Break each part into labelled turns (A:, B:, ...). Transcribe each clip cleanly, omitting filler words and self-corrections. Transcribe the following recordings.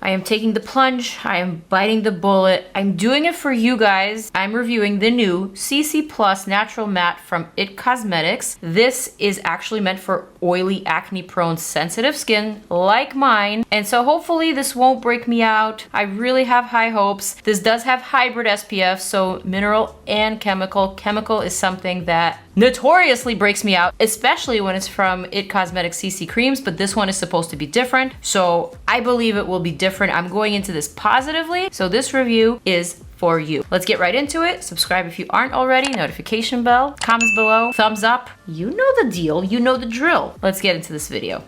A: I am taking the plunge. I am biting the bullet. I'm doing it for you guys. I'm reviewing the new CC Plus Natural Matte from IT Cosmetics. This is actually meant for oily, acne-prone, sensitive skin like mine. And so hopefully this won't break me out. I really have high hopes. This does have hybrid SPF, so mineral and chemical. Chemical is something that notoriously breaks me out, especially when it's from IT Cosmetics CC creams, but this one is supposed to be different. So I believe it will be different. I'm going into this positively. So this review is for you. Let's get right into it. Subscribe if you aren't already, notification bell, comments below, thumbs up. You know the deal, you know the drill. Let's get into this video.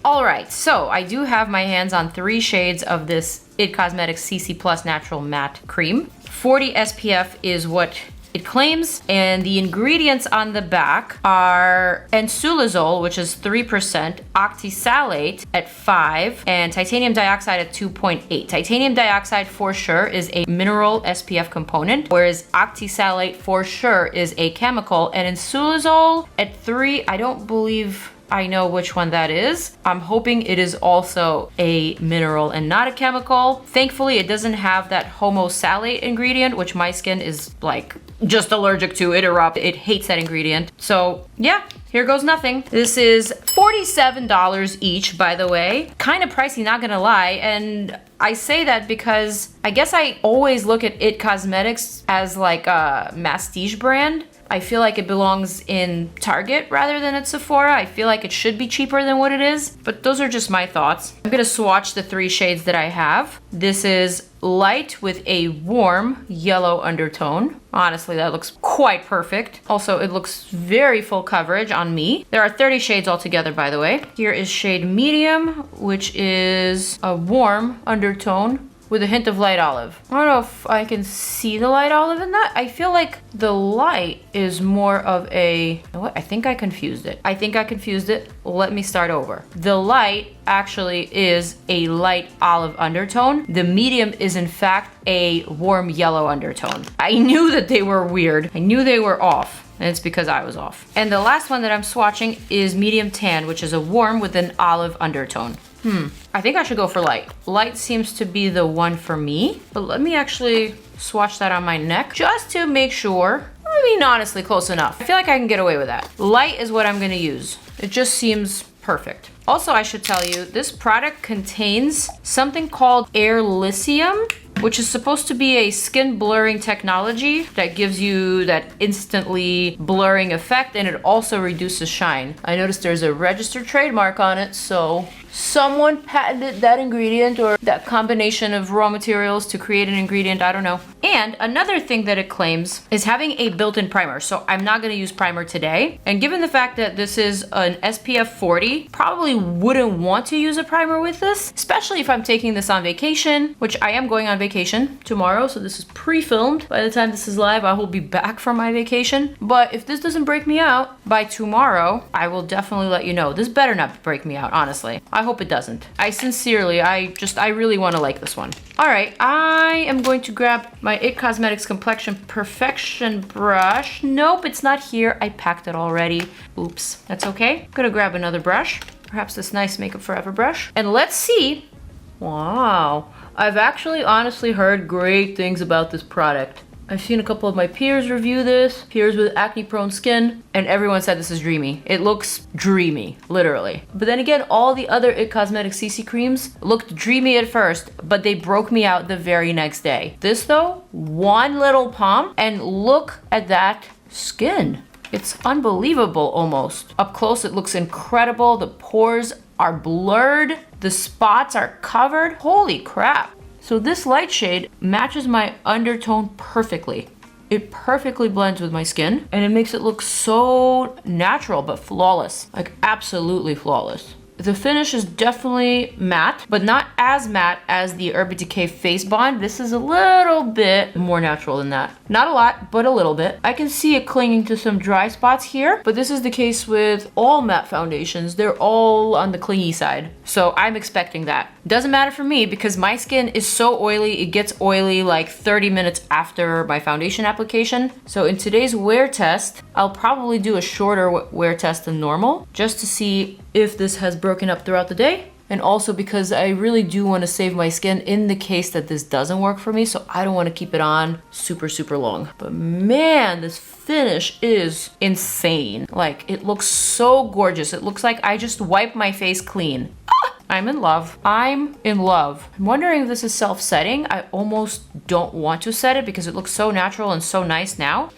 A: All right, so I do have my hands on 3 shades of this IT Cosmetics CC Plus Natural Matte Cream. 40 SPF is what it claims, and the ingredients on the back are ensulazole, which is 3%, octisalate at 5, and titanium dioxide at 2.8. Titanium dioxide for sure is a mineral SPF component, whereas octisalate for sure is a chemical, and ensulazole at 3, I don't believe I know which one that is. I'm hoping it is also a mineral and not a chemical. Thankfully, it doesn't have that homosalate ingredient, which my skin is like just allergic to. It erupts. It hates that ingredient. So yeah, here goes nothing. This is $47 each, by the way. Kind of pricey, not gonna lie. And I say that because I guess I always look at IT Cosmetics as like a masstige brand. I feel like it belongs in Target rather than at Sephora. I feel like it should be cheaper than what it is, but those are just my thoughts. I'm gonna swatch the 3 shades that I have. This is light with a warm yellow undertone. Honestly, that looks quite perfect. Also, it looks very full coverage on me. There are 30 shades altogether, by the way. Here is shade medium, which is a warm undertone with a hint of light olive. I don't know if I can see the light olive in that. I feel like the light is more of a, you know what? I think I confused it. Let me start over. The light actually is a light olive undertone. The medium is in fact a warm yellow undertone. I knew that they were weird. I knew they were off. And it's because I was off. And the last one that I'm swatching is medium tan, which is a warm with an olive undertone. I think I should go for light. Light seems to be the one for me, but let me actually swatch that on my neck just to make sure. I mean, honestly, close enough. I feel like I can get away with that. Light is what I'm gonna use. It just seems perfect. Also, I should tell you, this product contains something called Air Lithium, which is supposed to be a skin blurring technology that gives you that instantly blurring effect, and it also reduces shine. I noticed there's a registered trademark on it, so someone patented that ingredient or that combination of raw materials to create an ingredient, I don't know. And another thing that it claims is having a built-in primer. So I'm not gonna use primer today. And given the fact that this is an SPF 40, probably wouldn't want to use a primer with this, especially if I'm taking this on vacation, which I am going on vacation tomorrow. So this is pre-filmed. By the time this is live, I will be back from my vacation. But if this doesn't break me out by tomorrow, I will definitely let you know. This better not break me out, honestly. I hope it doesn't. I really want to like this one. All right, I am going to grab my IT Cosmetics Complexion Perfection brush. Nope, it's not here. I packed it already. Oops, that's okay. I'm gonna grab another brush, perhaps this nice Makeup Forever brush. And let's see. Wow, I've actually honestly heard great things about this product. I've seen a couple of my peers review this, peers with acne-prone skin, and everyone said this is dreamy. It looks dreamy, literally. But then again, all the other IT Cosmetics CC creams looked dreamy at first, but they broke me out the very next day. This though, one little pump, and look at that skin. It's unbelievable almost. Up close, it looks incredible. The pores are blurred. The spots are covered. Holy crap. So this light shade matches my undertone perfectly. It perfectly blends with my skin and it makes it look so natural but flawless, like absolutely flawless. The finish is definitely matte, but not as matte as the Urban Decay Face Bond. This is a little bit more natural than that. Not a lot, but a little bit. I can see it clinging to some dry spots here, but this is the case with all matte foundations. They're all on the clingy side. So I'm expecting that. Doesn't matter for me because my skin is so oily. It gets oily like 30 minutes after my foundation application. So in today's wear test, I'll probably do a shorter wear test than normal just to see if this has broken up throughout the day And also because I really do want to save my skin in the case that this doesn't work for me. So I don't want to keep it on super, super long. But man, this finish is insane. Like, it looks so gorgeous. It looks like I just wiped my face clean. I'm in love. I'm in love. I'm wondering if this is self-setting. I almost don't want to set it because it looks so natural and so nice now.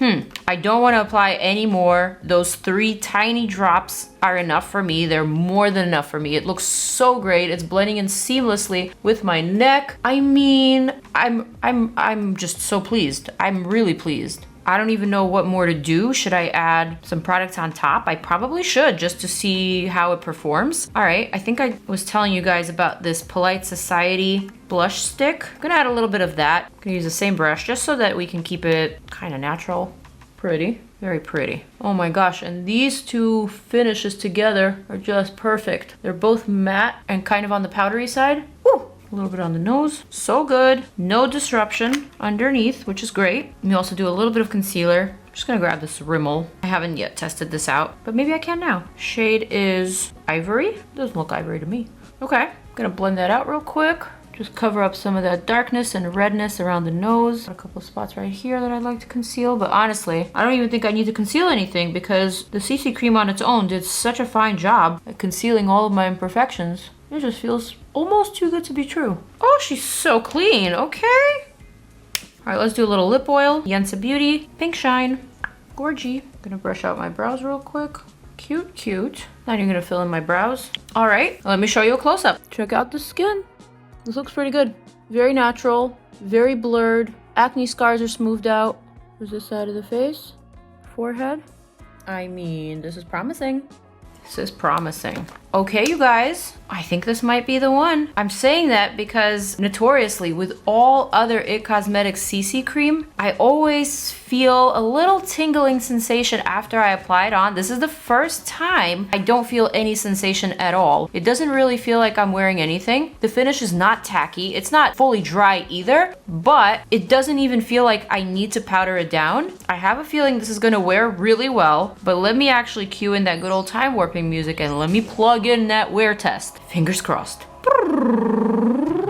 A: I don't want to apply any more. Those 3 tiny drops are enough for me. They're more than enough for me. It looks so great. It's blending in seamlessly with my neck. I mean, I'm just so pleased. I'm really pleased. I don't even know what more to do. Should I add some products on top? I probably should, just to see how it performs. All right, I think I was telling you guys about this Polite Society blush stick. I'm gonna add a little bit of that. I'm gonna use the same brush just so that we can keep it kind of natural. Pretty, very pretty. Oh my gosh, and these 2 finishes together are just perfect. They're both matte and kind of on the powdery side. Woo! A little bit on the nose. So good. No disruption underneath, which is great. We also do a little bit of concealer. I'm just gonna grab this Rimmel. I haven't yet tested this out, but maybe I can now. Shade is Ivory. Doesn't look ivory to me. Okay, I'm gonna blend that out real quick. Just cover up some of that darkness and redness around the nose. A couple of spots right here that I'd like to conceal, but honestly, I don't even think I need to conceal anything because the CC cream on its own did such a fine job at concealing all of my imperfections. It just feels almost too good to be true. Oh, she's so clean, okay. All right, let's do a little lip oil. YENSA Beauty, Pink Shine, Gorgy. Gonna brush out my brows real quick. Cute, cute. Now you're gonna fill in my brows. All right, let me show you a close-up. Check out the skin. This looks pretty good. Very natural, very blurred. Acne scars are smoothed out. There's this side of the face, forehead. I mean, this is promising. This is promising. Okay, you guys, I think this might be the one. I'm saying that because notoriously with all other IT Cosmetics CC cream, I always feel a little tingling sensation after I apply it on. This is the first time I don't feel any sensation at all. It doesn't really feel like I'm wearing anything. The finish is not tacky. It's not fully dry either, but it doesn't even feel like I need to powder it down. I have a feeling this is gonna wear really well, but let me actually cue in that good old time warping music and let me plug in that wear test. Fingers crossed.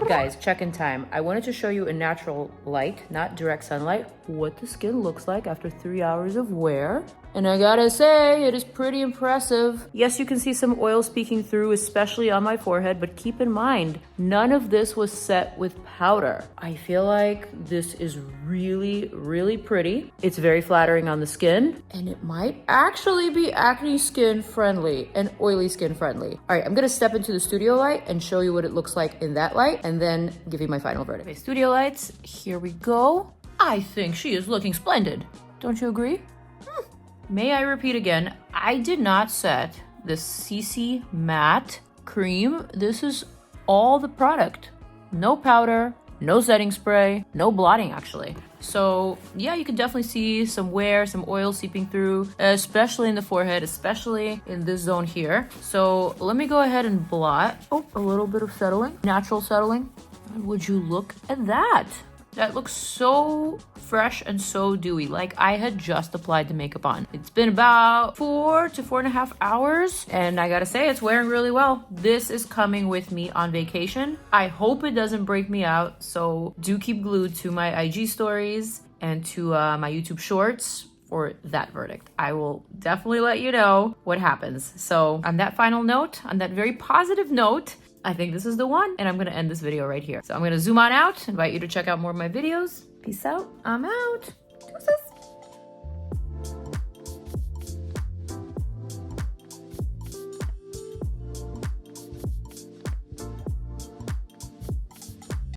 A: Guys, check-in time. I wanted to show you in natural light, not direct sunlight, what the skin looks like after 3 hours of wear. And I gotta say, it is pretty impressive. Yes, you can see some oil speaking through, especially on my forehead, but keep in mind, none of this was set with powder. I feel like this is really, really pretty. It's very flattering on the skin, and it might actually be acne skin friendly and oily skin friendly. All right, I'm gonna step into the studio light and show you what it looks like in that light, and then give you my final verdict. Okay, studio lights, here we go. I think she is looking splendid. Don't you agree? May I repeat again, I did not set the CC Matte Cream. This is all the product. No powder, no setting spray, no blotting actually. So yeah, you can definitely see some wear, some oil seeping through, especially in the forehead, especially in this zone here. So let me go ahead and blot. Oh, a little bit of settling, natural settling. Would you look at that? That looks so fresh and so dewy, like I had just applied the makeup on. It's been about 4 to 4.5 hours, and I gotta say, it's wearing really well. This is coming with me on vacation. I hope it doesn't break me out, so do keep glued to my IG stories and to my YouTube shorts for that verdict. I will definitely let you know what happens. So on that final note, on that very positive note, I think this is the one, and I'm gonna end this video right here. So I'm gonna zoom on out, invite you to check out more of my videos. Peace out, I'm out. Deuces.